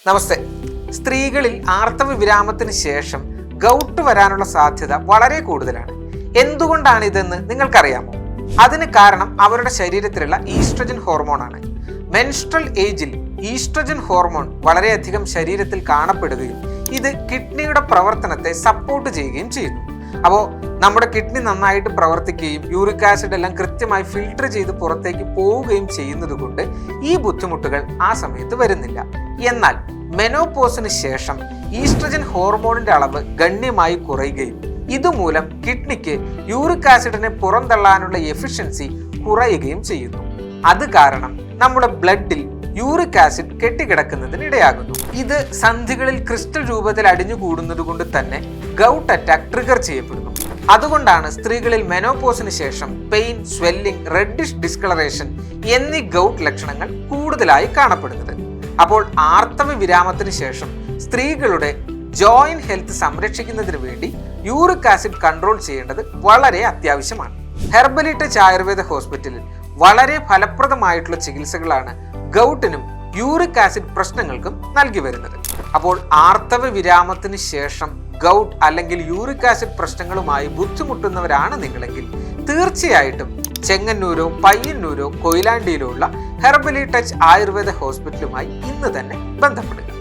നമസ്തേ. സ്ത്രീകളിൽ ആർത്തവ വിരാമത്തിന് ശേഷം ഗൗട്ട് വരാനുള്ള സാധ്യത വളരെ കൂടുതലാണ്. എന്തുകൊണ്ടാണ് ഇതെന്ന് നിങ്ങൾക്കറിയാമോ? അതിന് കാരണം അവരുടെ ശരീരത്തിലുള്ള ഈസ്ട്രജൻ ഹോർമോണാണ്. മെൻസ്ട്രൽ ഏജിൽ ഈസ്ട്രജൻ ഹോർമോൺ വളരെയധികം ശരീരത്തിൽ കാണപ്പെടുകയും ഇത് കിഡ്നിയുടെ പ്രവർത്തനത്തെ സപ്പോർട്ട് ചെയ്യുകയും ചെയ്യുന്നു. അപ്പോൾ നമ്മുടെ കിഡ്നി നന്നായിട്ട് പ്രവർത്തിക്കുകയും യൂറിക് ആസിഡ് എല്ലാം കൃത്യമായി ഫിൽട്ടർ ചെയ്ത് പുറത്തേക്ക് പോവുകയും ചെയ്യുന്നത് കൊണ്ട് ഈ ബുദ്ധിമുട്ടുകൾ ആ സമയത്ത് വരുന്നില്ല. എന്നാൽ മെനോപോസിന് ശേഷം ഈസ്ട്രജൻ ഹോർമോണിന്റെ അളവ് ഗണ്യമായി കുറയുകയും ഇതുമൂലം കിഡ്നിക്ക് യൂറിക് ആസിഡിനെ പുറന്തള്ളാനുള്ള എഫിഷ്യൻസി കുറയുകയും ചെയ്യുന്നു. അത് കാരണം നമ്മുടെ ബ്ലഡിൽ യൂറിക് ആസിഡ് കെട്ടിക്കിടക്കുന്നതിന് ഇടയാകുന്നു. ഇത് സന്ധികളിൽ ക്രിസ്റ്റൽ രൂപത്തിൽ അടിഞ്ഞുകൂടുന്നത് കൊണ്ട് തന്നെ ഗൗട്ട് അറ്റാക്ക് ട്രിഗർ ചെയ്യപ്പെടുന്നു. അതുകൊണ്ടാണ് സ്ത്രീകളിൽ മെനോപോസിന് ശേഷം പെയിൻ, സ്വെല്ലിംഗ്, റെഡിഷ് ഡിസ്കളറേഷൻ എന്നീ ഗൗട്ട് ലക്ഷണങ്ങൾ കൂടുതലായി കാണപ്പെടുന്നത്. അപ്പോൾ ആർത്തവ വിരാമത്തിന് ശേഷം സ്ത്രീകളുടെ ജോയിന്റ് ഹെൽത്ത് സംരക്ഷിക്കുന്നതിന് വേണ്ടി യൂറിക് ആസിഡ് കൺട്രോൾ ചെയ്യേണ്ടത് വളരെ അത്യാവശ്യമാണ്. ഹെർബലി ടച്ച് ആയുർവേദ ഹോസ്പിറ്റലിൽ വളരെ ഫലപ്രദമായിട്ടുള്ള ചികിത്സകളാണ് ഗൗട്ടിനും യൂറിക് ആസിഡ് പ്രശ്നങ്ങൾക്കും നൽകി വരുന്നത്. അപ്പോൾ ആർത്തവ വിരാമത്തിന് ശേഷം ഗൗട്ട് അല്ലെങ്കിൽ യൂറിക് ആസിഡ് പ്രശ്നങ്ങളുമായി ബുദ്ധിമുട്ടുന്നവരാണ് നിങ്ങളെങ്കിൽ തീർച്ചയായിട്ടും ചെങ്ങന്നൂരോ പയ്യന്നൂരോ കൊയിലാണ്ടിയിലോ ഉള്ള ഹെർബലി ടച്ച് ആയുർവേദ ഹോസ്പിറ്റലുമായി ഇന്ന് തന്നെ ബന്ധപ്പെടുക.